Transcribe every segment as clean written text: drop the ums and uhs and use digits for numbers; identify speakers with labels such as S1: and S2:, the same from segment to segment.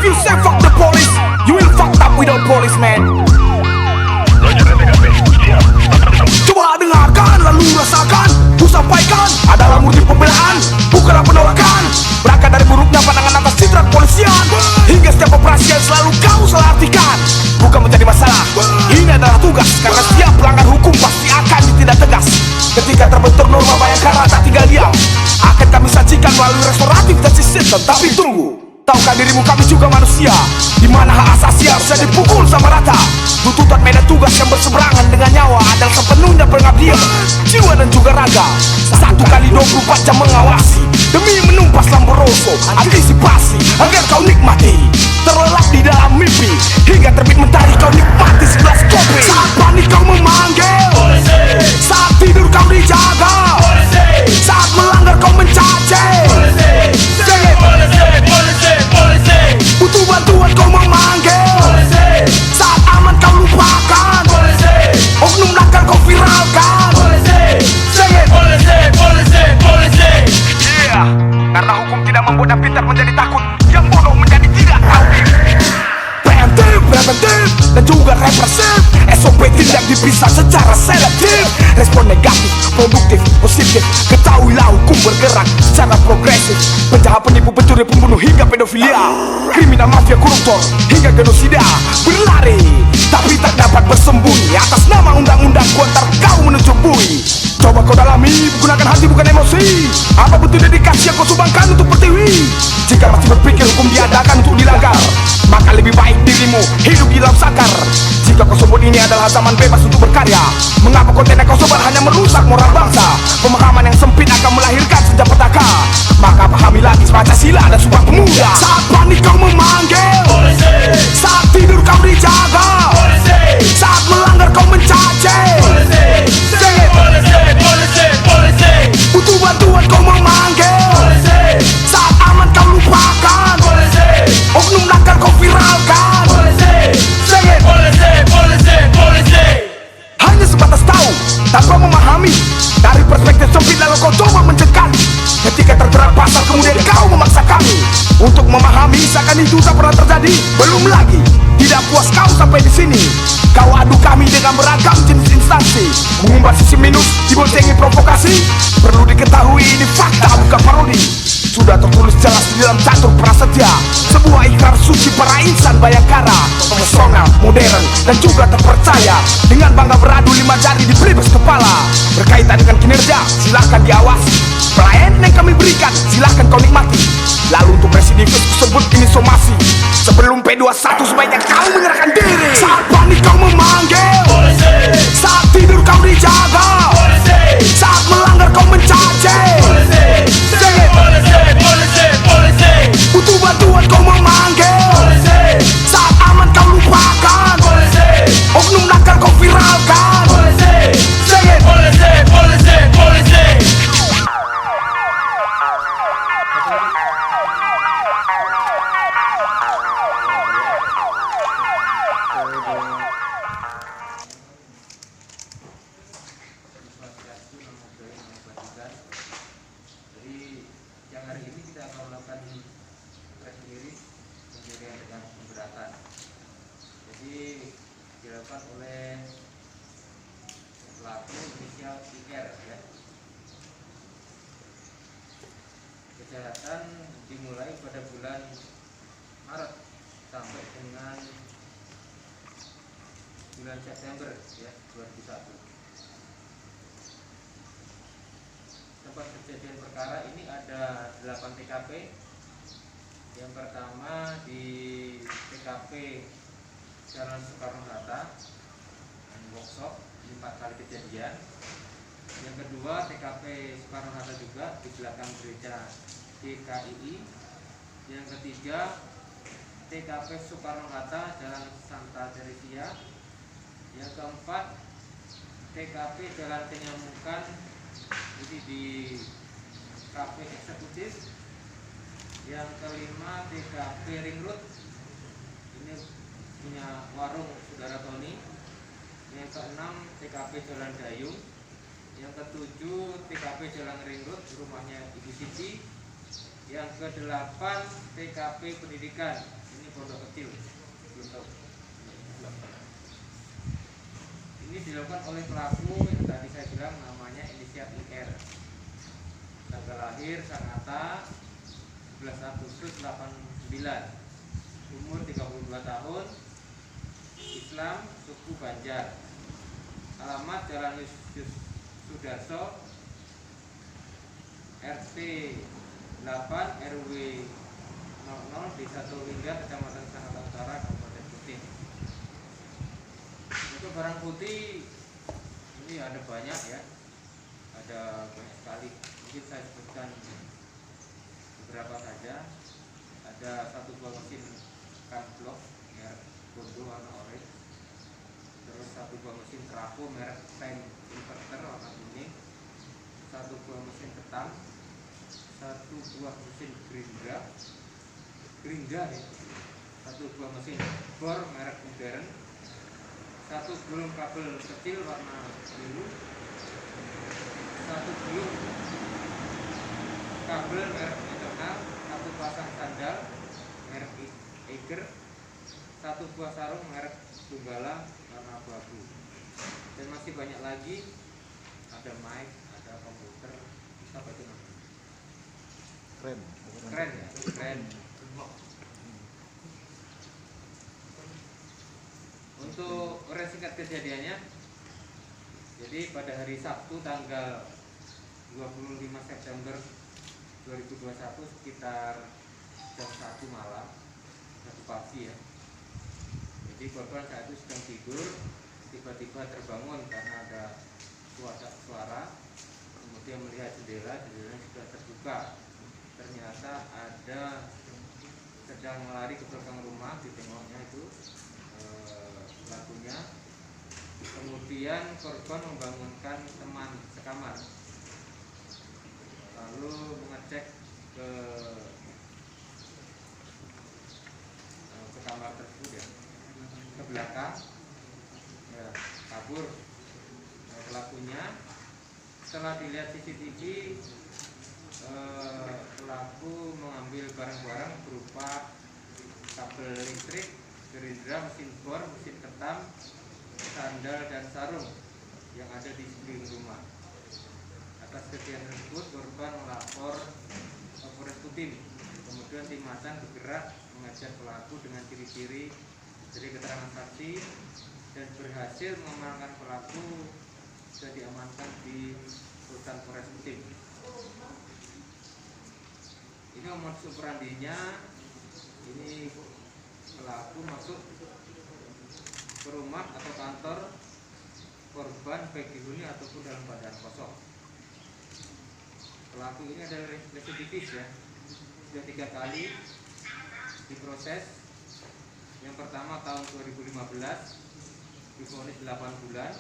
S1: If you say fuck the police, you will fucked up without police, man. Coba dengarkan, lalu rasakan. Ku sampaikan adalah murni pembelaan, bukanlah penolakan. Berangkat dari buruknya pandangan atas citra kepolisian, hingga setiap operasi yang selalu kau salah artikan. Bukan menjadi masalah, ini adalah tugas. Karena setiap pelanggar hukum pasti akan ditindak tegas. Ketika terbentur norma Bayangkara tak tinggal diam, akan kami sajikan melalui restoratif justice system. Tapi tunggu, tahukah dirimu kami juga manusia, di mana hak asasi harusnya dipukul sama rata. Tuntutan medan tugas yang berseberangan dengan nyawa adalah sepenuhnya pengabdian jiwa dan juga raga. 1 kali 24 jam mengawasi demi menumpas Lamborghini, antisipasi agar kau nikmati. Terlelap di dalam mimpi hingga terbit mentari kau nikmati segelas kopi. Saat panik kau memanggil, saat tidur kau dijaga, saat melanggar kau mencaci. Butuh bantuan kau memanggil, saat aman kau lupakan, oknum nakal kau viralkan. Yeah, karena hukum tidak membuat yang pintar menjadi takut, yang bodoh menjadi tidak tahu. Preventif dan juga represif, SOP tidak dipisah secara selektif. Respon negatif, produktif, positif, ketahuilah hukum bergerak secara progresif. Penjahat, penipu, pencuri, pembunuh hingga pedofilia, kriminal, mafia, koruptor hingga genosida berlari tapi tak dapat bersembunyi atas nama undang-undang kuantar kau menuju bui. Coba kau dalami, gunakan hati bukan emosi. Apa betul dedikasi yang kau sumbangkan untuk pertiwi? Jika masih berpikir hukum diadakan untuk dilanggar, maka lebih baik dirimu hidup di dalam sakar. Jika kau sebut ini adalah zaman bebas untuk berkarya, mengapa konten yang kau sebar hanya merusak moral bangsa? Pemahaman yang sempit akan melahirkan senjata petaka. Maka pahami lagi Pancasila dan Sumpah Pemuda. Saat panik kau memanggil, saat tidur kau dijaga, saat melanggar kau mencaci. Butuh bantuan kau memanggil, saat aman kau lupakan, oknum nakal kau viralkan. Hanya sebatas tahu tanpa memahami, dari perspektif sempit lalu kau coba mencegah. Ketika terjerat pasal kemudian kau memaksa kami untuk memahami seakan itu tak pernah terjadi. Belum lagi tidak puas kau sampai di sini, kau adu kami dengan beragam jenis instansi, mengumbar sisi minus, diboncengi provokasi. Perlu diketahui ini fakta bukan parodi. Sudah tertulis jelas di dalam catur prasetya, sebuah ikrar suci para insan Bayangkara. Profesional, modern, dan juga terpercaya. Dengan bangga beradu 5 jari di pelibas kepala. Berkaitan dengan kinerja, silahkan diawasi. Pelayanan yang kami berikan, silahkan kau nikmati. Lalu untuk residivis tersebut ini somasi. Sebelum P21 sebaiknya kau menyerahkan diri. Saat panik kau memanggil, saat tidur kau dijaga, saat melanggar kau mencaci. Butuh bantuan kau memanggil, saat aman kau lupakan, oknum nakal kau viralkan.
S2: Jadi yang hari ini kita akan melakukan press release pencurian dengan pemberatan. Jadi dilakukan oleh pelaku inisial IR ya. Kejahatan dimulai pada bulan Maret sampai dengan bulan September ya 2001. Tempat kejadian perkara ini ada 8 TKP. Yang pertama di TKP Jalan Soekarno-Hatta dan workshop 4 kali kejadian. Yang kedua TKP Soekarno-Hatta juga di belakang gereja DKII. Yang ketiga TKP Soekarno-Hatta Jalan Santa Teresia. Yang keempat TKP Jalan Penyamukan, ini di Cafe Eksekutif. Yang kelima TKP Ring Road, ini punya warung saudara Tony. Yang keenam TKP Jalan Dayung. Yang ketujuh TKP Jalan Ring Road, rumahnya Ibu Siti. Yang kedelapan TKP Pendidikan, ini pondok kecil, belum tahu. Ini dilakukan oleh pelaku yang tadi saya bilang namanya inisial IR. Tanggal lahir Sangatta 11 Agustus 89, umur 32 tahun, Islam, suku Banjar, alamat Jalan Yus Sudarso, RT 8 RW 00 Desa Tulingga, Kecamatan Sangatta Utara, Kabupaten Kutim. Untuk barang putih ini ada banyak ya, ada banyak sekali. Mungkin saya sebutkan beberapa saja. Ada satu buah mesin Camblok merek Bondo warna orange, terus satu buah mesin Trapo merek Time Inverter warna kuning, satu buah mesin ketam, satu buah mesin Gerinda ya, satu buah mesin bor merek modern, satu gulung kabel kecil warna biru, satu gulung kabel merek internal, satu pasang sandal merek Eiger, satu buah sarung merek Donggala warna abu-abu, dan masih banyak lagi. Ada mic, ada komputer, apa itu namanya? Keren ya, keren. Untuk singkat kejadiannya, jadi pada hari Sabtu tanggal 25 September 2021 sekitar jam 1 malam, 1 pagi ya. Jadi korban saat itu sedang tidur, tiba-tiba terbangun karena ada suara, kemudian melihat jendelanya sudah terbuka. Ternyata ada sedang melari ke belakang rumah, ditengoknya itu pelakunya. Kemudian korban membangunkan teman sekamar, lalu mengecek ke kamar tersebut ya, ke belakang ya, kabur pelakunya. Setelah dilihat CCTV, pelaku mengambil barang-barang berupa kabel listrik, gerindra, mesin bor, mesin ketam, sandal dan sarung yang ada di sekeliling rumah. Atas kejadian tersebut korban melapor ke Polres Kutim. Kemudian tim Macan bergerak mengejar pelaku dengan ciri-ciri dari keterangan saksi dan berhasil mengamankan pelaku, sudah diamankan di rutan Polres Kutim. Ini modus operandinya, ini pelaku masuk ke rumah atau kantor korban baik dihuni ataupun dalam keadaan kosong. Pelaku ini adalah residivis ya, sudah 3 kali diproses. Yang pertama tahun 2015 divonis 8 bulan,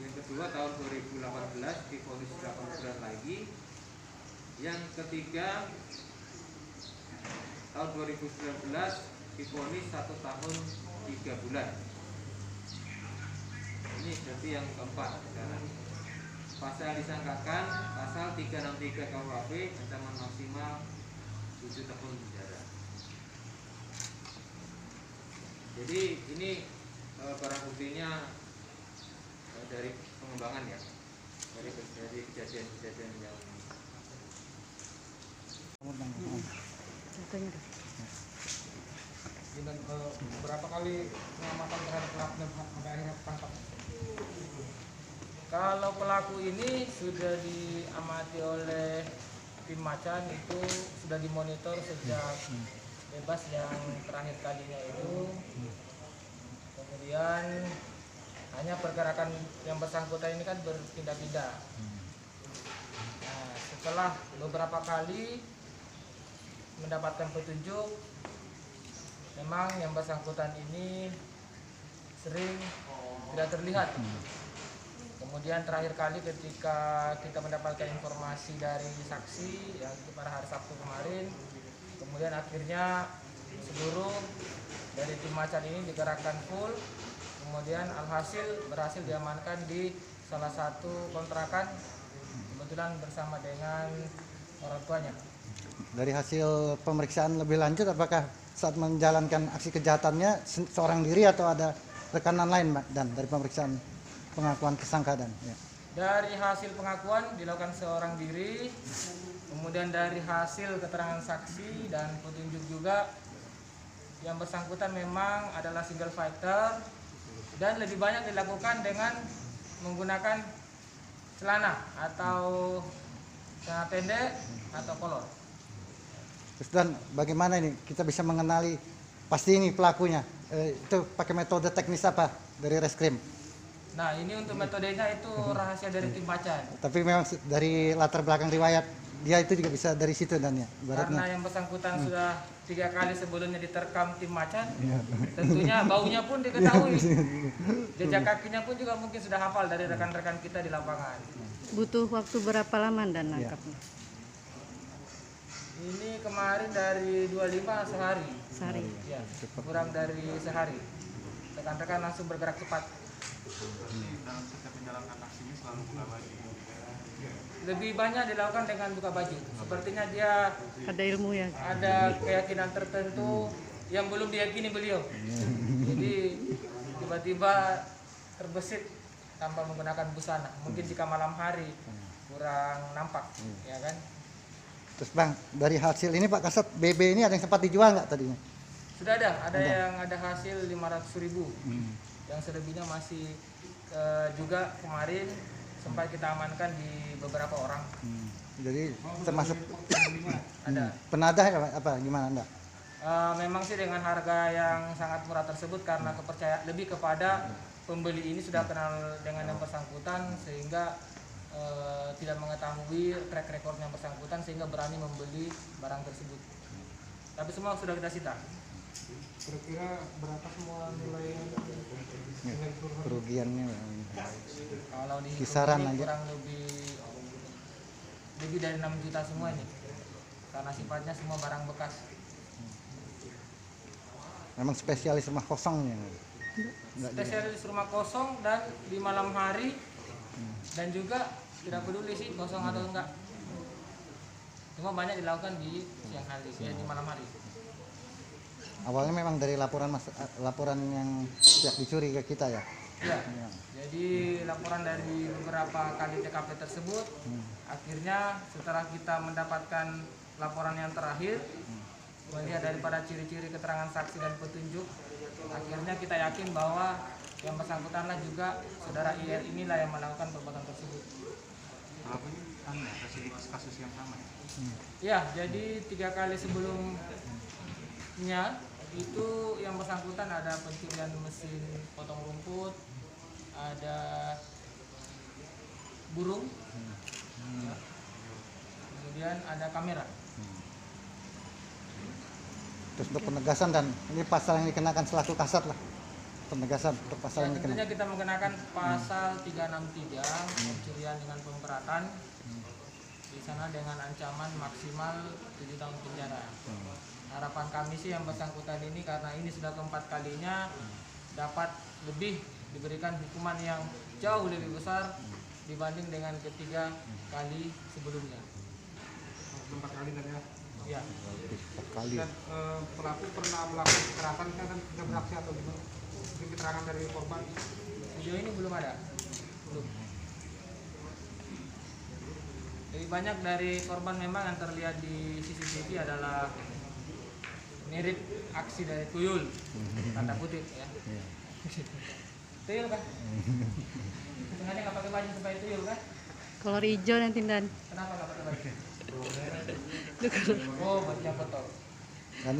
S2: yang kedua tahun 2018 divonis 8 bulan lagi, yang ketiga tahun 2019 divonis 1 tahun 3 bulan. Ini berarti yang keempat sekarang. Pasal disangkakan pasal 363 KUHP, ancaman maksimal 7 tahun penjara. Jadi ini barang buktinya dari pengembangan ya, dari kejadian-kejadian yang
S3: dan berapa kali pengamatan terhadap pelaku dan sampai akhirnya tertangkap?
S4: Kalau pelaku ini sudah diamati oleh tim Macan, itu sudah dimonitor sejak bebas yang terakhir kalinya itu. Kemudian hanya pergerakan yang bersangkutan ini kan berpindah-pindah. Nah, setelah beberapa kali mendapatkan petunjuk, memang yang bersangkutan ini sering tidak terlihat. Kemudian terakhir kali ketika kita mendapatkan informasi dari saksi yang pada hari Sabtu kemarin, kemudian akhirnya seluruh dari tim Macan ini digerakkan full, kemudian alhasil berhasil diamankan di salah satu kontrakan, kebetulan bersama dengan orang tuanya.
S5: Dari hasil pemeriksaan lebih lanjut, apakah saat menjalankan aksi kejahatannya seorang diri atau ada rekanan lain, Pak, dan dari pemeriksaan pengakuan tersangka dan ya.
S4: Dari hasil pengakuan dilakukan seorang diri, kemudian dari hasil keterangan saksi dan petunjuk juga yang bersangkutan memang adalah single fighter dan lebih banyak dilakukan dengan menggunakan celana atau celana pendek atau kolor.
S5: Terus dan bagaimana ini kita bisa mengenali pasti ini pelakunya? Itu pakai metode teknis apa dari reskrim?
S4: Nah, ini untuk metodenya itu rahasia dari tim Macan.
S5: Tapi memang dari latar belakang riwayat dia itu juga bisa dari situ dan ya.
S4: Karena yang bersangkutan sudah 3 kali sebelumnya diterkam tim Macan, tentunya baunya pun diketahui. Jejak kakinya pun juga mungkin sudah hafal dari rekan-rekan kita di lapangan.
S6: Butuh waktu berapa lama dan nangkapnya?
S4: Ini kemarin dari 25 sehari.
S6: Sehari.
S4: Ya, kurang dari sehari. Rekan-rekan langsung bergerak cepat. Lebih banyak dilakukan dengan buka baju. Sepertinya dia
S6: Ada ilmu ya.
S4: ada keyakinan tertentu yang belum diyakini beliau. Jadi tiba-tiba terbesit tanpa menggunakan busana. Mungkin jika malam hari kurang nampak, ya kan?
S5: Terus Bang, dari hasil ini Pak Kasat, BB ini ada yang sempat dijual nggak tadinya?
S4: Sudah ada yang ada hasil 500.000. Yang selebihnya masih juga kemarin sempat kita amankan di beberapa orang.
S5: Jadi termasuk
S4: Ada.
S5: penadah apa gimana Anda?
S4: Memang sih dengan harga yang sangat murah tersebut karena kepercayaan lebih kepada pembeli ini sudah kenal dengan yang bersangkutan sehingga tidak mengetahui track record yang bersangkutan sehingga berani membeli barang tersebut. Tapi semua sudah kita sita.
S3: Kira-kira berapa semua nilai
S5: Kerugiannya
S4: Kalau di
S5: Kisaran
S4: ini
S5: aja.
S4: kurang lebih dari 6 juta semua ini. Karena sifatnya semua barang bekas.
S5: memang spesialis rumah kosong ya.
S4: Spesialis rumah kosong dan di malam hari dan juga tidak peduli sih kosong atau enggak. Cuma banyak dilakukan di siang hari, di malam hari.
S5: Awalnya memang dari laporan yang pihak dicuri ke kita ya.
S4: Ya. Jadi laporan dari beberapa kali TKP tersebut, akhirnya setelah kita mendapatkan laporan yang terakhir, melihat daripada ciri-ciri keterangan saksi dan petunjuk, akhirnya kita yakin bahwa yang bersangkutanlah juga saudara IR inilah yang melakukan perbuatan tersebut.
S3: kasus yang sama ya?
S4: Ya, jadi 3 kali sebelumnya itu yang bersangkutan ada pencurian mesin potong rumput, ada burung, ya. Kemudian ada kamera.
S5: Terus untuk penegasan dan ini pasal yang dikenakan selaku kasat lah. Penegasan untuk pasal yang
S4: Tentunya
S5: dikenakan.
S4: kita mengenakan pasal 363 pencurian dengan pemberatan. Di sana dengan ancaman maksimal 7 tahun penjara. Harapan kami sih yang bersangkutan ini karena ini sudah keempat kalinya dapat lebih diberikan hukuman yang jauh lebih besar dibanding dengan ketiga kali sebelumnya.
S3: 4 kali tadi ya.
S4: Ya,
S5: Kali.
S3: Dan pelaku pernah melakukan kekerasan kan tidak beraksi atau gimana? Mungkin keterangan dari korban.
S4: sejauh ini belum ada. Belum. Lebih banyak dari korban memang yang terlihat di CCTV adalah mirip aksi dari tuyul, tanda kutip ya. Tuyul kan? Sengaja nggak pakai baju supaya tuyul kan?
S6: Kolor hijau nanti dan.
S4: Kenapa nggak pakai baju? Oh, buat yang betul.
S5: Dan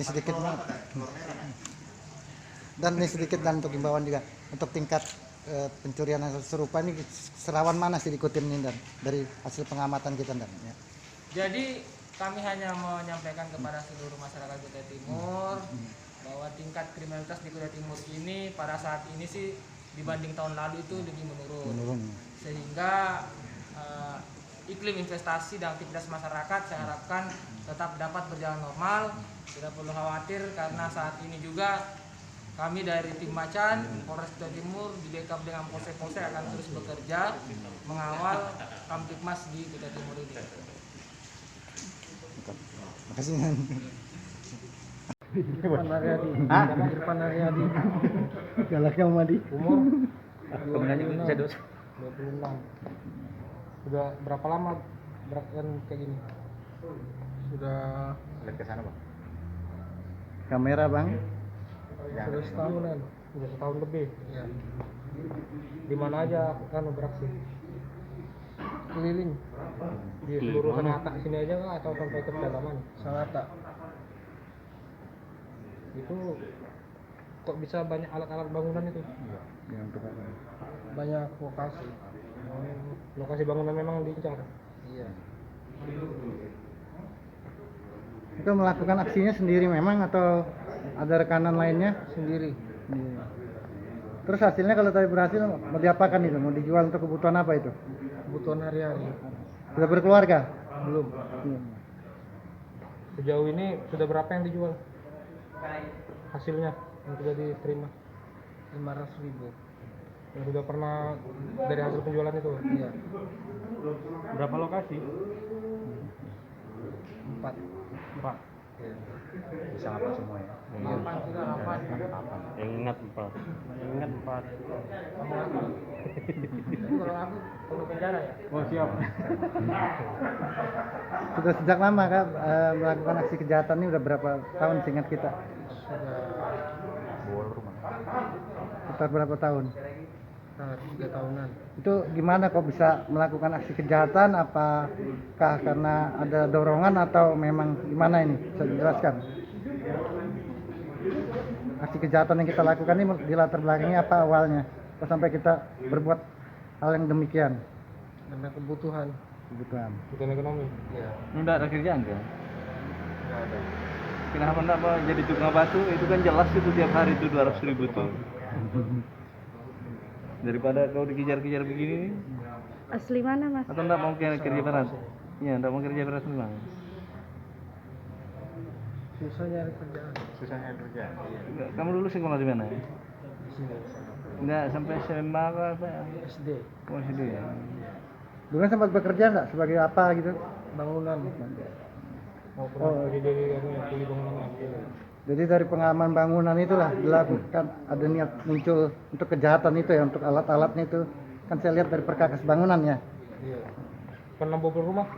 S5: ini sedikit dan untuk himbauan juga untuk tingkat pencurian yang serupa ini serawan mana sih diikutin ini dan dari hasil pengamatan kita dan ya.
S4: Jadi kami hanya menyampaikan kepada seluruh masyarakat Kutai Timur bahwa tingkat kriminalitas di Kutai Timur ini pada saat ini sih dibanding tahun lalu itu lebih menurun. Sehingga iklim investasi dan aktivitas masyarakat saya harapkan tetap dapat berjalan normal, tidak perlu khawatir karena saat ini juga kami dari tim Macan Polres Kutai Timur di backup dengan polsek-polsek akan terus bekerja mengawal Kamtipmas di Kutai Timur ini.
S5: Terima kasih.
S3: Irfan Haryadi.
S5: Hah?
S3: Irfan Haryadi.
S5: Galaknya Madi.
S3: Umur
S7: Kemenangan bisa
S3: 26. Sudah berapa lama beraktivitas kayak gini? Sudah
S7: lihat ke sana bang.
S5: Kamera bang.
S3: sudah setahunan. Sudah setahun lebih. Ya. Di mana aja kan beraksi? Keliling. Di seluruh Sanata sini aja kah atau sampai ke pedalaman? Sanata. Itu kok bisa banyak alat-alat bangunan itu?
S5: Ya, untuk apa?
S3: Banyak lokasi. Lokasi bangunan memang diincar. Iya.
S5: Itu melakukan aksinya sendiri memang atau ada rekanan lainnya?
S3: Sendiri.
S5: Iya. Terus hasilnya kalau tadi berhasil mau diapakan itu? Mau dijual untuk kebutuhan apa itu?
S3: Kebutuhan hari-hari.
S5: Sudah berkeluarga?
S3: Belum. Sejauh ini sudah berapa yang dijual? Hasilnya yang sudah diterima? 500.000. Yang sudah pernah dari hasil penjualan itu? Iya.
S7: Berapa lokasi?
S3: 4.
S7: Bisa apa semua ya? Ingat 4.
S4: Kalau aku perlu penjara ya.
S3: Oh siap.
S5: Sudah sejak lama kak melakukan aksi kejahatan ini udah berapa tahun seingat kita?
S7: Bol rumah.
S5: Sekitar berapa tahun?
S3: 3 tahunan.
S5: Itu gimana kok bisa melakukan aksi kejahatan? Apakah karena ada dorongan atau memang gimana ini? Bisa dijelaskan? Aksi kejahatan yang kita lakukan ini di latar belakangnya apa awalnya? Kok sampai kita berbuat hal yang demikian?
S3: Karena kebutuhan ekonomi. Iya.
S7: Enggak ada kerjaan kan? Enggak ada. Kenapa enggak mau jadi tukang batu? Itu kan jelas itu tiap hari itu 200.000 tuh. Daripada kau dikejar-kejar begini,
S6: Asli mana mas?
S7: atau enggak mau kerja berat? Iya, enggak mau kerja berat memang.
S3: Susah nyari kerjaan.
S7: Enggak, kamu dulu sekolah di mana? Enggak sampai SMA apa?
S3: SD.
S7: Oh, SD ya.
S5: Dulu kan sempat bekerja nggak sebagai apa gitu?
S3: Bangunan. Oh, pernah jadi kuli bangunan.
S5: Jadi dari pengalaman bangunan itulah dilakukan ada niat muncul untuk kejahatan itu ya, untuk alat-alatnya itu kan saya lihat dari perkakas bangunan ya.
S3: Iya. Pernah bobol rumah?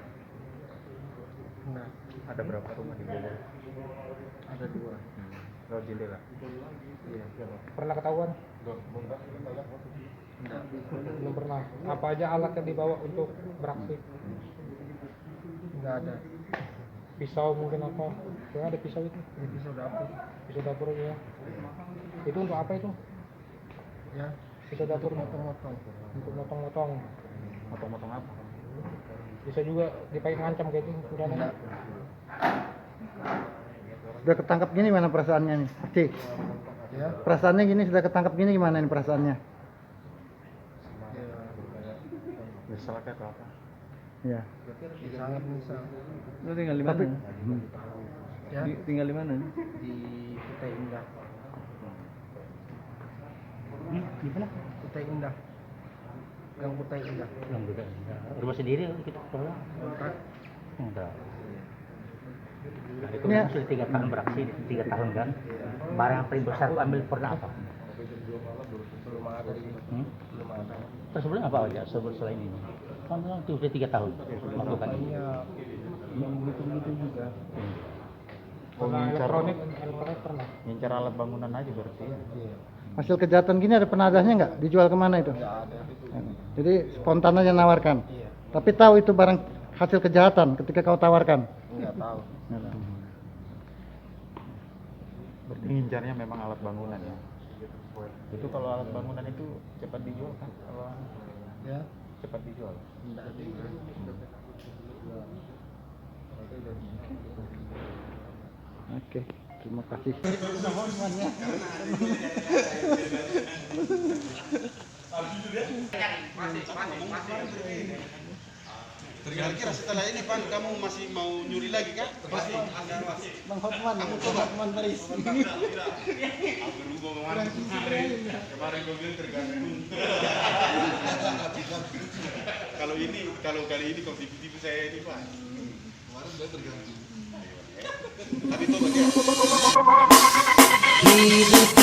S3: Nah,
S7: Ada berapa rumah di Bogor?
S3: ada 2.
S7: Lewat jendela.
S3: Iya. Pernah ketahuan? Belum pernah. Apa aja alat yang dibawa untuk beraksi? Enggak ada. Pisau mungkin apa? Ya ada pisau itu. Pisau dapur. Pisau dapur ya. Itu untuk apa itu? Ya, pisau dapur motong-motong. Untuk motong-motong.
S7: Motong-motong apa?
S3: Bisa juga dipakai ngancam kayak itu. Udah ada.
S5: Sudah ketangkap gini mana perasaannya nih? Cik,
S3: Ya.
S5: perasaannya gini sudah ketangkap gini gimana nih perasaannya?
S7: Nyesel atau apa?
S5: Ya.
S3: Sangat menyesal.
S7: Lu tinggal di mana?
S3: Ya.
S7: Tinggal di mana?
S3: Di Kutai Indah.
S7: Di mana?
S3: Kutai Indah. Gang Kutai Indah.
S8: Rumah sendiri kita pulang.
S3: Kontrak.
S8: Enggak. Nah, itu
S5: Ya.
S8: kan sudah 3 tahun beraksi, 3 tahun kan. Barang yang paling besar aku ambil pernah apa?
S3: Belum ada. Belum ada.
S8: Terus sebelum apa aja selain ini? Kan itu sudah 3 tahun melakukan ini.
S3: Iya. Begitu juga.
S7: Oh,
S3: Karena
S7: ngincar.
S3: elektronik pernah.
S7: Ngincar alat bangunan aja berarti ya?
S3: Iya.
S5: Hasil kejahatan gini ada penadahnya nggak? Dijual kemana itu?
S3: Enggak ada.
S5: Jadi spontan aja nawarkan.
S3: Iya.
S5: Tapi tahu itu barang hasil kejahatan ketika kau tawarkan.
S3: Enggak tahu.
S7: Berarti ngincarnya memang alat bangunan ya? Itu kalau alat bangunan itu cepat dijual kan? Kalau
S3: Ya.
S7: cepat dijual?
S3: Enggak ada.
S5: Oke, terima kasih.
S1: Kira-kira setelah ini Pan, kamu masih mau nyuri lagi kah?
S5: Bang Hotman, itu Hotman Paris.
S1: Aku lupa kemarin gue bilang tergantung. Kalau kali ini kok tipu-tipu saya ini Pak. Kemarin dia tergantung. Hidup